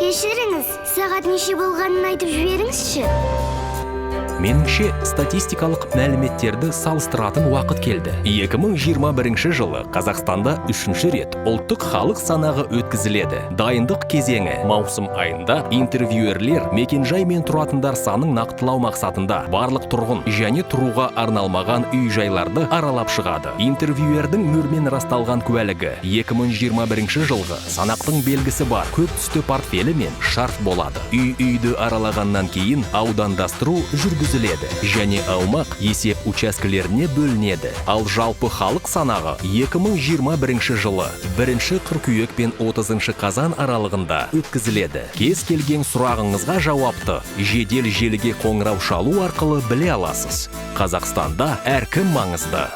Кешіріңіз, сағат неше болғанын айтып жіберіңізші. Меніңше, статистикалық мәліметтерді салыстыратын уақыт келді. 2021 жылы Қазақстанда 3-ші рет ұлттық халық санағы өткізіледі. Дайындық кезеңі маусым айында интервьюерлер мекенжай мен тұратындар санын нақтылау мақсатында барлық тұрғын және тұруға арналмаған үй-жайларды аралап шығады. Интервьюердің мөрмен расталған куәлігі 2021 жылғы санақтың белгісі бар көк түсті портфелі мен шарт болады. Үй-үйді аралағаннан кейін аудандастыру жүргізіледі және аумақ есеп учаскелеріне бөлінеді. Ал жалпы халық санағы 2021 жылы 1 қыркүйек пен 30 қазан аралығында өткізіледі. Кез келген сұрағыңызға жауапты жедел желіге қоңырау шалу арқылы біле аласыз. Қазақстанда әркім маңызды.